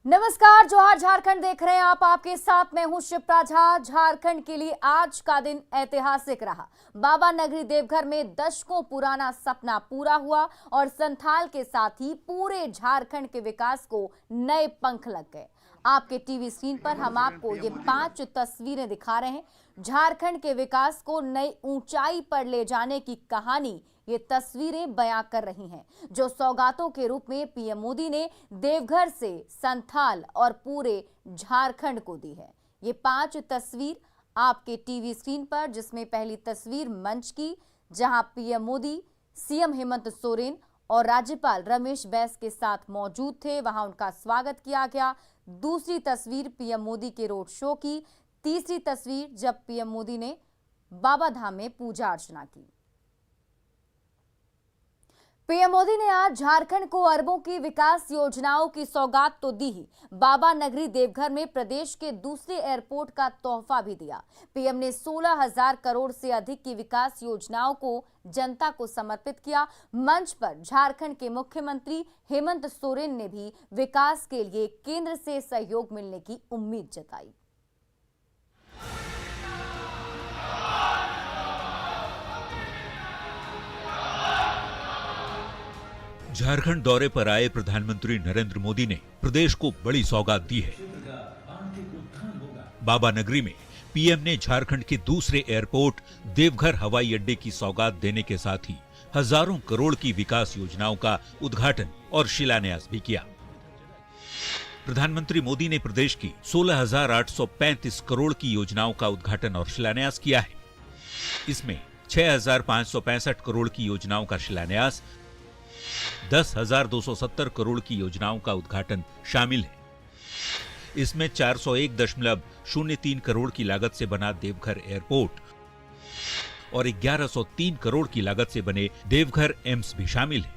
नमस्कार, जोहार झारखंड देख रहे हैं आप। आपके साथ मैं हूं शिप्रा झा। झारखंड के लिए आज का दिन ऐतिहासिक रहा। बाबा नगरी देवघर में दशकों पुराना सपना पूरा हुआ और संथाल के साथ ही पूरे झारखंड के विकास को नए पंख लग गए। आपके टीवी स्क्रीन पर हम आपको ये 5 तस्वीरें दिखा रहे हैं। झारखंड के विकास को नई ऊंचाई पर ले जाने की कहानी ये तस्वीरें बयां कर रही हैं, जो सौगातों के रूप में पीएम मोदी ने देवघर से संथाल और पूरे झारखंड को दी है। ये 5 तस्वीर आपके टीवी स्क्रीन पर, जिसमें पहली तस्वीर मंच की, जहां पीएम मोदी सीएम हेमंत सोरेन और राज्यपाल रमेश बैस के साथ मौजूद थे, वहां उनका स्वागत किया गया। दूसरी तस्वीर पीएम मोदी के रोड शो की। तीसरी तस्वीर जब पीएम मोदी ने बाबा धाम में पूजा अर्चना की। पीएम मोदी ने आज झारखंड को अरबों की विकास योजनाओं की सौगात तो दी ही, बाबा नगरी देवघर में प्रदेश के दूसरे एयरपोर्ट का तोहफा भी दिया। पीएम ने 16,000 करोड़ से अधिक की विकास योजनाओं को जनता को समर्पित किया। मंच पर झारखंड के मुख्यमंत्री हेमंत सोरेन ने भी विकास के लिए केंद्र से सहयोग मिलने की उम्मीद जताई। झारखंड दौरे पर आए प्रधानमंत्री नरेंद्र मोदी ने प्रदेश को बड़ी सौगात दी है। बाबा नगरी में पीएम ने झारखंड के दूसरे एयरपोर्ट देवघर हवाई अड्डे की सौगात देने के साथ ही हजारों करोड़ की विकास योजनाओं का उद्घाटन और शिलान्यास भी किया। प्रधानमंत्री मोदी ने प्रदेश की 16,835 करोड़ की योजनाओं का उद्घाटन और शिलान्यास किया है। इसमें 6,565 करोड़ की योजनाओं का शिलान्यास, 10,270 करोड़ की योजनाओं का उद्घाटन शामिल है। इसमें 401.03 करोड़ की लागत से बना देवघर एयरपोर्ट और 1103 करोड़ की लागत से बने देवघर एम्स भी शामिल है।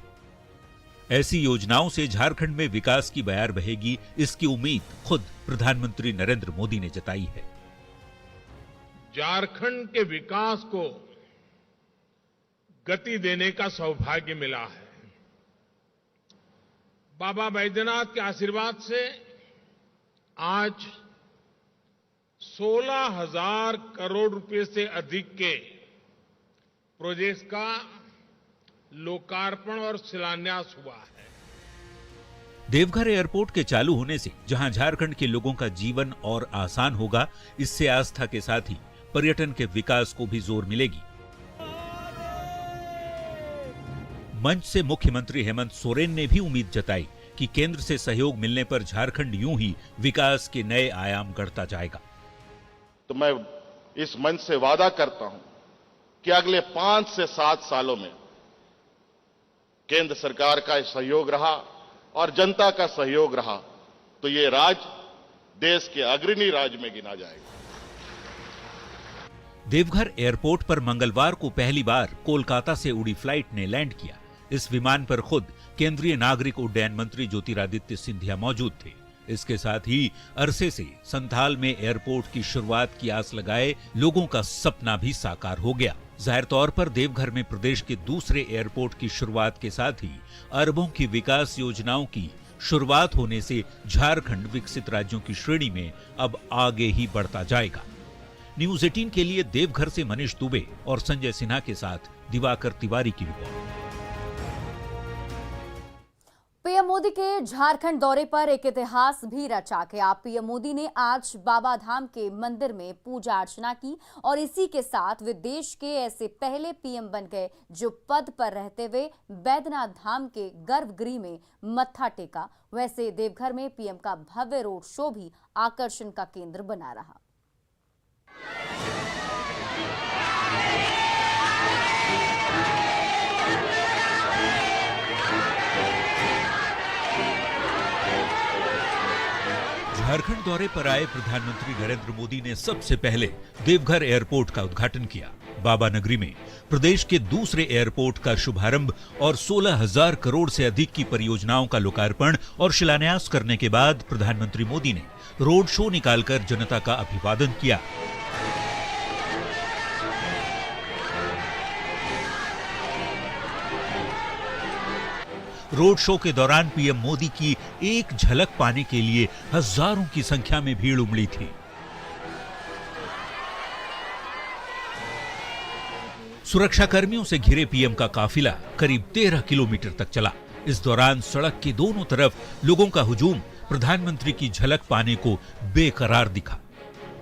ऐसी योजनाओं से झारखंड में विकास की बयार बहेगी, इसकी उम्मीद खुद प्रधानमंत्री नरेंद्र मोदी ने जताई है। झारखंड के विकास को गति देने का सौभाग्य मिला है। बाबा बैद्यनाथ के आशीर्वाद से आज 16,000 करोड़ रुपए से अधिक के प्रोजेक्ट्स का लोकार्पण और शिलान्यास हुआ है। देवघर एयरपोर्ट के चालू होने से जहां झारखंड के लोगों का जीवन और आसान होगा, इससे आस्था के साथ ही पर्यटन के विकास को भी जोर मिलेगी। मंच से मुख्यमंत्री हेमंत सोरेन ने भी उम्मीद जताई कि केंद्र से सहयोग मिलने पर झारखंड यूं ही विकास के नए आयाम गढ़ता जाएगा। तो मैं इस मंच से वादा करता हूं कि अगले 5 से 7 सालों में केंद्र सरकार का सहयोग रहा और जनता का सहयोग रहा तो ये राज्य देश के अग्रणी राज्य में गिना जाएगा। देवघर एयरपोर्ट पर मंगलवार को पहली बार कोलकाता से उड़ी फ्लाइट ने लैंड किया। इस विमान पर खुद केंद्रीय नागरिक उड्डयन मंत्री ज्योतिरादित्य सिंधिया मौजूद थे। इसके साथ ही अरसे से संथाल में एयरपोर्ट की शुरुआत की आस लगाए लोगों का सपना भी साकार हो गया। जाहिर तौर पर देवघर में प्रदेश के दूसरे एयरपोर्ट की शुरुआत के साथ ही अरबों की विकास योजनाओं की शुरुआत होने से झारखंड विकसित राज्यों की श्रेणी में अब आगे ही बढ़ता जाएगा। न्यूज़ 18 के लिए देवघर से मनीष दुबे और संजय सिन्हा के साथ दिवाकर तिवारी की रिपोर्ट। पीएम मोदी के झारखंड दौरे पर एक इतिहास भी रचा गया। पीएम मोदी ने आज बाबा धाम के मंदिर में पूजा अर्चना की और इसी के साथ वे देश के ऐसे पहले पीएम बन गए जो पद पर रहते हुए बैद्यनाथ धाम के गर्भगृह में मत्था टेका। वैसे देवघर में पीएम का भव्य रोड शो भी आकर्षण का केंद्र बना रहा। झारखंड दौरे पर आए प्रधानमंत्री नरेंद्र मोदी ने सबसे पहले देवघर एयरपोर्ट का उद्घाटन किया। बाबा नगरी में प्रदेश के दूसरे एयरपोर्ट का शुभारंभ और 16,000 करोड़ से अधिक की परियोजनाओं का लोकार्पण और शिलान्यास करने के बाद प्रधानमंत्री मोदी ने रोड शो निकालकर जनता का अभिवादन किया। रोड शो के दौरान पीएम मोदी की एक झलक पाने के लिए हजारों की संख्या में भीड़ उमड़ी थी। सुरक्षा कर्मियों से घिरे पीएम का काफिला करीब 13 किलोमीटर तक चला। इस दौरान सड़क के दोनों तरफ लोगों का हुजूम प्रधानमंत्री की झलक पाने को बेकरार दिखा।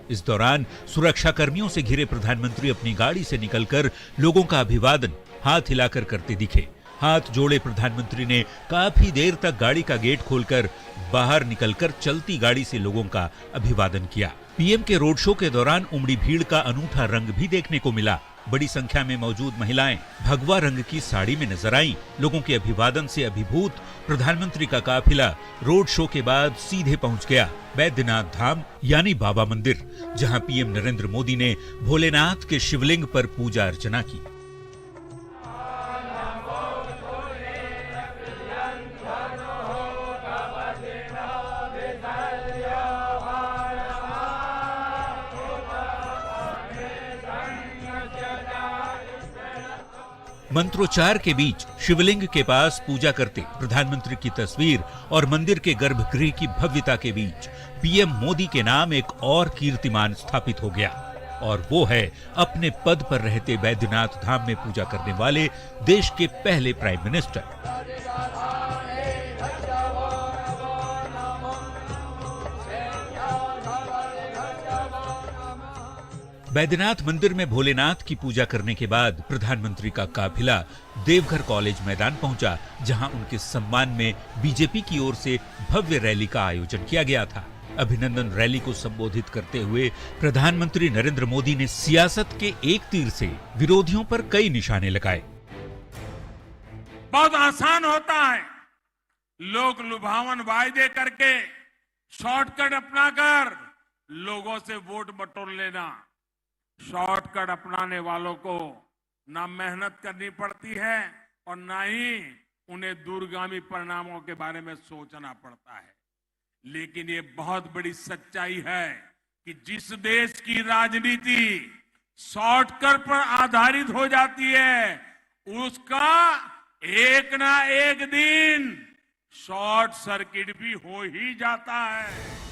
इस दौरान सुरक्षा कर्मियों से घिरे प्रधानमंत्री अपनी गाड़ी से निकलकर लोगों का अभिवादन हाथ हिलाकर करते दिखे। हाथ जोड़े प्रधानमंत्री ने काफी देर तक गाड़ी का गेट खोलकर बाहर निकलकर चलती गाड़ी से लोगों का अभिवादन किया। पीएम के रोड शो के दौरान उमड़ी भीड़ का अनूठा रंग भी देखने को मिला। बड़ी संख्या में मौजूद महिलाएं भगवा रंग की साड़ी में नजर आईं। लोगों के अभिवादन से अभिभूत प्रधानमंत्री का काफिला रोड शो के बाद सीधे पहुंच गया बैद्यनाथ धाम यानी बाबा मंदिर, जहां पीएम नरेंद्र मोदी ने भोलेनाथ के शिवलिंग पर पूजा अर्चना की। मंत्रोच्चार के बीच शिवलिंग के पास पूजा करते प्रधानमंत्री की तस्वीर और मंदिर के गर्भगृह की भव्यता के बीच पीएम मोदी के नाम एक और कीर्तिमान स्थापित हो गया, और वो है अपने पद पर रहते बैद्यनाथ धाम में पूजा करने वाले देश के पहले प्राइम मिनिस्टर। बैद्यनाथ मंदिर में भोलेनाथ की पूजा करने के बाद प्रधानमंत्री का काफिला देवघर कॉलेज मैदान पहुंचा, जहां उनके सम्मान में बीजेपी की ओर से भव्य रैली का आयोजन किया गया था। अभिनंदन रैली को संबोधित करते हुए प्रधानमंत्री नरेंद्र मोदी ने सियासत के एक तीर से विरोधियों पर कई निशाने लगाए। बहुत आसान होता है लोग लुभावन वायदे करके शॉर्टकट अपनाकर लोगों से वोट बटोर लेना। शॉर्टकट अपनाने वालों को ना मेहनत करनी पड़ती है और ना ही उन्हें दूरगामी परिणामों के बारे में सोचना पड़ता है। लेकिन ये बहुत बड़ी सच्चाई है कि जिस देश की राजनीति शॉर्टकट पर आधारित हो जाती है, उसका एक ना एक दिन शॉर्ट सर्किट भी हो ही जाता है।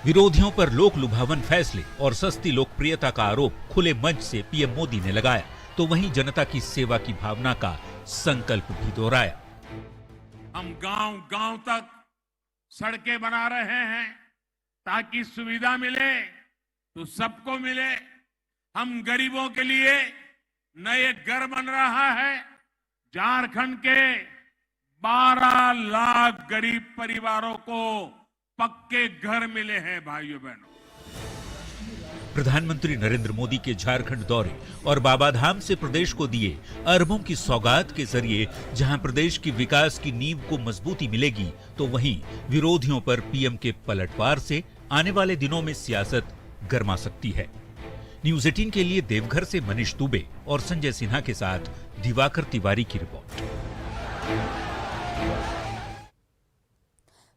विरोधियों पर लोक लुभावन फैसले और सस्ती लोकप्रियता का आरोप खुले मंच से पीएम मोदी ने लगाया, तो वहीं जनता की सेवा की भावना का संकल्प भी दोहराया। हम गांव-गांव तक सड़कें बना रहे हैं ताकि सुविधा मिले तो सबको मिले। हम गरीबों के लिए नए घर बन रहा है। झारखंड के 12 लाख गरीब परिवारों को पक्के घर मिले हैं। भाइयों बहनों, प्रधानमंत्री नरेंद्र मोदी के झारखंड दौरे और बाबाधाम से प्रदेश को दिए अरबों की सौगात के जरिए जहां प्रदेश की विकास की नींव को मजबूती मिलेगी, तो वहीं विरोधियों पर पीएम के पलटवार से आने वाले दिनों में सियासत गर्मा सकती है। न्यूज 18 के लिए देवघर से मनीष दुबे और संजय सिन्हा के साथ दिवाकर तिवारी की रिपोर्ट।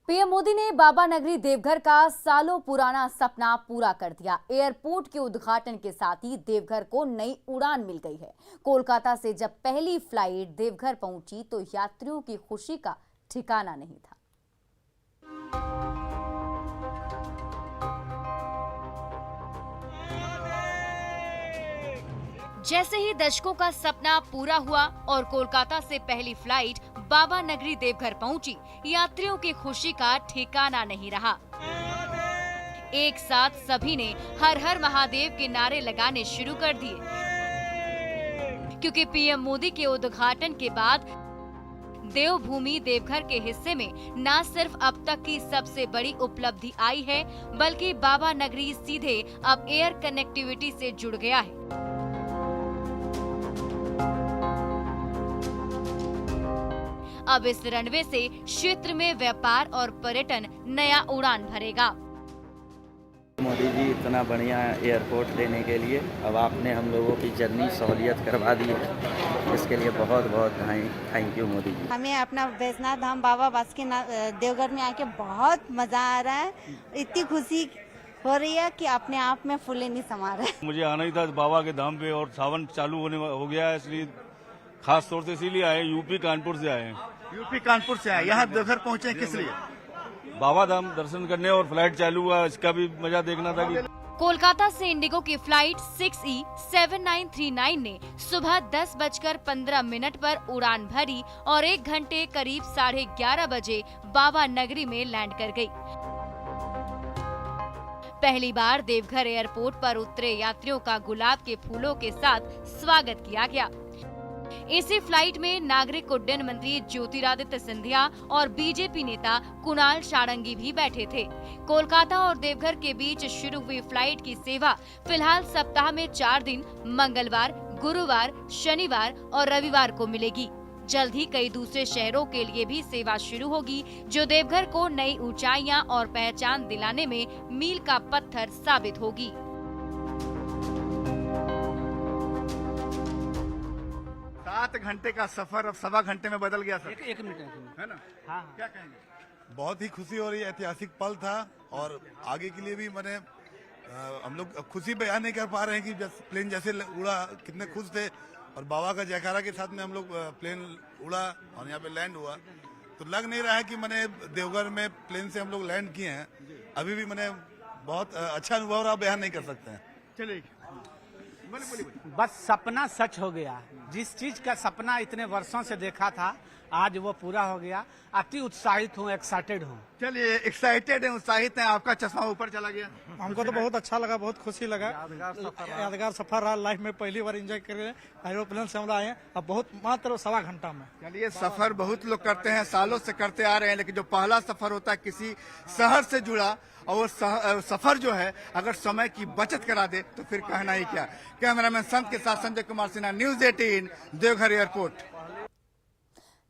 पीएम मोदी ने बाबा नगरी देवघर का सालों पुराना सपना पूरा कर दिया। एयरपोर्ट के उद्घाटन के साथ ही देवघर को नई उड़ान मिल गई है। कोलकाता से जब पहली फ्लाइट देवघर पहुंची तो यात्रियों की खुशी का ठिकाना नहीं था। जैसे ही दशकों का सपना पूरा हुआ और कोलकाता से पहली फ्लाइट बाबा नगरी देवघर पहुंची, यात्रियों की खुशी का ठिकाना नहीं रहा। एक साथ सभी ने हर हर महादेव के नारे लगाने शुरू कर दिए, क्योंकि पीएम मोदी के उद्घाटन के बाद देवभूमि देवघर के हिस्से में न सिर्फ अब तक की सबसे बड़ी उपलब्धि आई है, बल्कि बाबा नगरी सीधे अब एयर कनेक्टिविटी से जुड़ गया है। अब इस रनवे से क्षेत्र में व्यापार और पर्यटन नया उड़ान भरेगा। मोदी जी इतना बढ़िया एयरपोर्ट देने के लिए अब आपने हम लोगों की जर्नी सहूलियत करवा दी है, इसके लिए बहुत बहुत थैंक यू मोदी जी। हमें अपना वैद्यनाथ धाम बाबा बासुकीनाथ देवघर में आके बहुत मजा आ रहा है। इतनी खुशी हो रही है कि अपने आप में फूले नहीं समा रहा है। मुझे आना ही था बाबा के धाम पे और सावन चालू हो गया है, इसलिए खास तौर से इसीलिए आए, यूपी कानपुर से आए हैं। यूपी कानपुर से आए, यहाँ देवघर पहुँचे हैं किस लिए? बाबा धाम दर्शन करने, और फ्लाइट चालू हुआ इसका भी मजा देखना था कि कोलकाता से इंडिगो की फ्लाइट 6E7939 ने सुबह 10:15 पर उड़ान भरी और 1 घंटे करीब 11:30 बजे बाबा नगरी में लैंड कर गई। पहली बार देवघर एयरपोर्ट पर उतरे यात्रियों का गुलाब के फूलों के साथ स्वागत किया गया। इसी फ्लाइट में नागरिक उड्डयन मंत्री ज्योतिरादित्य सिंधिया और बीजेपी नेता कुणाल सारंगी भी बैठे थे। कोलकाता और देवघर के बीच शुरू हुई फ्लाइट की सेवा फिलहाल सप्ताह में 4 दिन मंगलवार, गुरुवार, शनिवार और रविवार को मिलेगी। जल्द ही कई दूसरे शहरों के लिए भी सेवा शुरू होगी, जो देवघर को नई ऊंचाइयां और पहचान दिलाने में मील का पत्थर साबित होगी। 7 घंटे का सफर अब 1.25 घंटे में बदल गया सर। एक मिनट है ना? हाँ, क्या कहेंगे? बहुत ही खुशी हो रही है, ऐतिहासिक पल था और आगे के लिए भी मैंने हम लोग खुशी बयान नहीं कर पा रहे हैं कि प्लेन जैसे उड़ा कितने खुश थे, और बाबा का जयकारा के साथ में हम लोग प्लेन उड़ा और यहाँ पे लैंड हुआ, तो लग नहीं रहा है कि मैंने देवघर में प्लेन से हम लोग लैंड किए हैं। अभी भी मैंने बहुत अच्छा अनुभव रहा, बयान नहीं कर सकते हैं। चलिए बस सपना सच हो गया। जिस चीज का सपना इतने वर्षों से देखा था, आज वो पूरा हो गया। अति उत्साहित हूँ, एक्साइटेड हूँ। चलिए, एक्साइटेड है, उत्साहित है। आपका चश्मा ऊपर चला गया। हमको तो बहुत अच्छा लगा, बहुत खुशी लगा। यादगार सफर रहा, लाइफ में पहली बार एंजॉय कर रहे हैं। एरोप्लेन से हम आए हैं, अब बहुत मात्र 1.25 घंटा में। चलिए, सफर बहुत लोग करते हैं, सालों से करते आ रहे हैं, लेकिन जो पहला सफर होता है किसी शहर से जुड़ा, और वो सफर जो है अगर समय की बचत करा दे तो फिर कहना ही क्या। कैमरामैन संत के साथ Sanjay Kumar Sinha, news 18, Deoghar airport.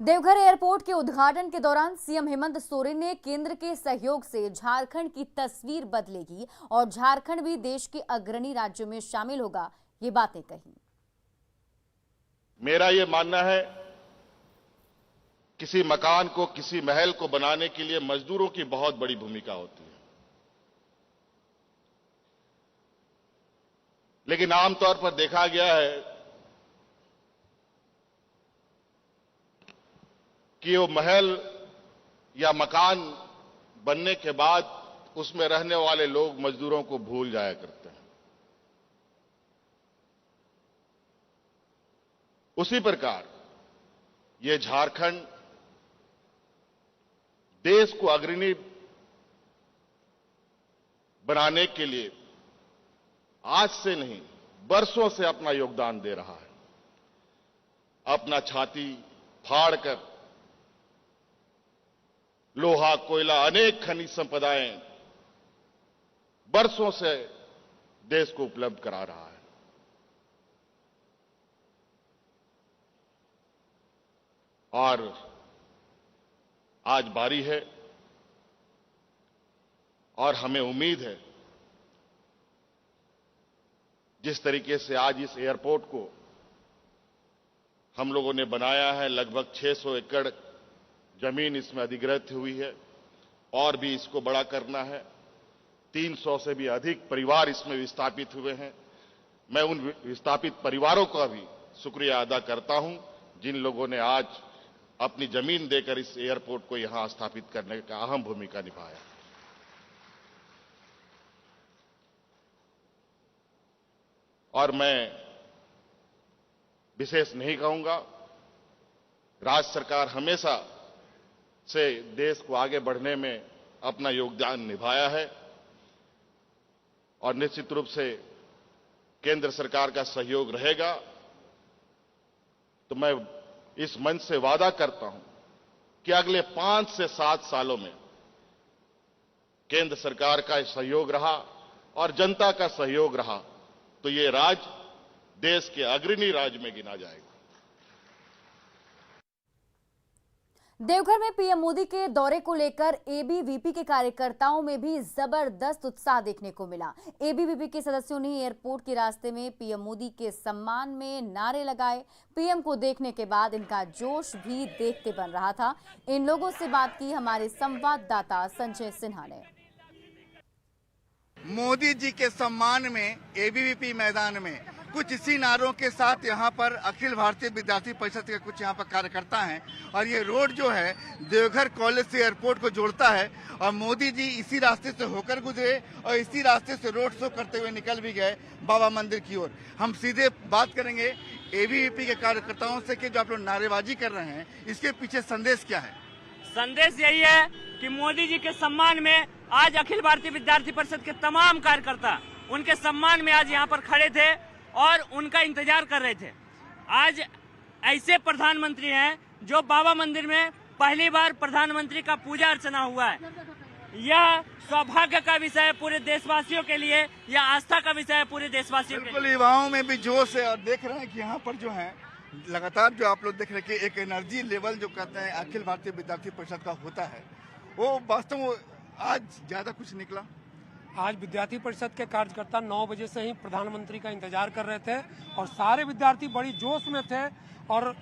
Deoghar airport के उद्घाटन के दौरान सीएम हेमंत सोरेन ने केंद्र के सहयोग से झारखंड की तस्वीर बदलेगी और झारखंड भी देश के अग्रणी राज्यों में शामिल होगा, ये बातें कही। मेरा ये मानना है, किसी मकान को, किसी महल को बनाने के लिए मजदूरों की बहुत बड़ी भूमिका होती है, लेकिन आमतौर पर देखा गया है कि वो महल या मकान बनने के बाद उसमें रहने वाले लोग मजदूरों को भूल जाया करते हैं। उसी प्रकार ये झारखंड देश को अग्रणी बनाने के लिए आज से नहीं, बरसों से अपना योगदान दे रहा है। अपना छाती फाड़कर लोहा, कोयला, अनेक खनिज संपदाएं बरसों से देश को उपलब्ध करा रहा है। और आज बारी है और हमें उम्मीद है, जिस तरीके से आज इस एयरपोर्ट को हम लोगों ने बनाया है, लगभग 600 एकड़ जमीन इसमें अधिग्रहित हुई है, और भी इसको बड़ा करना है। 300 से भी अधिक परिवार इसमें विस्थापित हुए हैं। मैं उन विस्थापित परिवारों का भी शुक्रिया अदा करता हूं, जिन लोगों ने आज अपनी जमीन देकर इस एयरपोर्ट को यहां स्थापित करने का अहम भूमिका निभाया। और मैं विशेष नहीं कहूंगा, राज्य सरकार हमेशा से देश को आगे बढ़ने में अपना योगदान निभाया है, और निश्चित रूप से केंद्र सरकार का सहयोग रहेगा। तो मैं इस मंच से वादा करता हूं कि अगले 5 से 7 सालों में केंद्र सरकार का सहयोग रहा और जनता का सहयोग रहा तो ये राज्य देश के अग्रणी राज्य में गिना जाएगा। देवघर में पीएम मोदी के दौरे को लेकर एबीवीपी के कार्यकर्ताओं में भी जबरदस्त उत्साह देखने को मिला। एबीवीपी के सदस्यों ने एयरपोर्ट के रास्ते में पीएम मोदी के सम्मान में नारे लगाए। पीएम को देखने के बाद इनका जोश भी देखते बन रहा था। इन लोगों से बात की हमारे संवाददाता संजय सिन्हा ने। मोदी जी के सम्मान में एबीवीपी मैदान में कुछ इसी नारों के साथ यहाँ पर अखिल भारतीय विद्यार्थी परिषद के कुछ यहाँ पर कार्यकर्ता हैं और ये रोड जो है देवघर कॉलेज से एयरपोर्ट को जोड़ता है और मोदी जी इसी रास्ते से होकर गुजरे और इसी रास्ते से रोड शो करते हुए निकल भी गए बाबा मंदिर की ओर। हम सीधे बात करेंगे एबीवीपी के कार्यकर्ताओं से कि जो आप लोग नारेबाजी कर रहे हैं इसके पीछे संदेश क्या है? संदेश यही है कि मोदी जी के सम्मान में आज अखिल भारतीय विद्यार्थी परिषद के तमाम कार्यकर्ता उनके सम्मान में आज यहाँ पर खड़े थे और उनका इंतजार कर रहे थे। आज ऐसे प्रधानमंत्री हैं जो बाबा मंदिर में पहली बार प्रधानमंत्री का पूजा अर्चना हुआ है। यह सौभाग्य का विषय है पूरे देशवासियों के लिए, यह आस्था का विषय है पूरे देशवासियों के लिए। बिल्कुल, युवाओं में भी जोश है और देख रहे हैं कि यहाँ पर जो है लगातार जो आप लोग देख रहे हैं कि एक एनर्जी लेवल जो कहते हैं अखिल भारतीय विद्यार्थी परिषद का होता है वो वास्तव में आज ज्यादा कुछ निकला। आज विद्यार्थी परिषद के कार्यकर्ता 9 बजे से ही प्रधानमंत्री का इंतजार कर रहे थे और सारे विद्यार्थी बड़ी जोश में थे और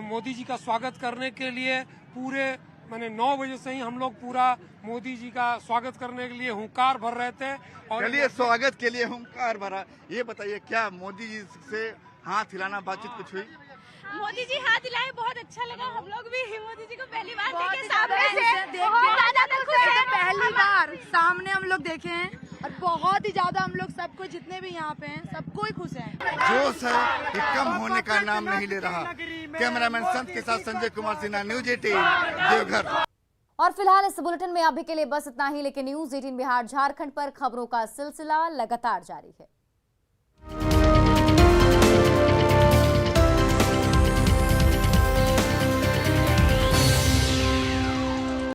मोदी जी का स्वागत करने के लिए पूरे 9 बजे से ही हम लोग पूरा मोदी जी का स्वागत करने के लिए हुंकार भर रहे थे। और चलिए, स्वागत के लिए हुंकार भरा। ये बताइए क्या मोदी जी से हाथ हिलाना बातचीत कुछ हुई? मोदी जी हाथ हिलाए, बहुत अच्छा लगा। हम लोग भी मोदी जी को पहली बार देखे, सामने से बहुत ज्यादा खुश हैं। पहली बार सामने हम लोग देखे हैं और बहुत ही ज्यादा हम लोग सबको जितने भी यहाँ पे हैं सबको ही खुश हैं। जोश है कि कम होने का नाम नहीं ले रहा। कैमरामैन संत के साथ संजय कुमार सिन्हा, न्यूज 18 देवघर। और फिलहाल इस बुलेटिन में अभी के लिए बस इतना ही, लेकिन न्यूज 18 बिहार झारखंड पर खबरों का सिलसिला लगातार जारी है।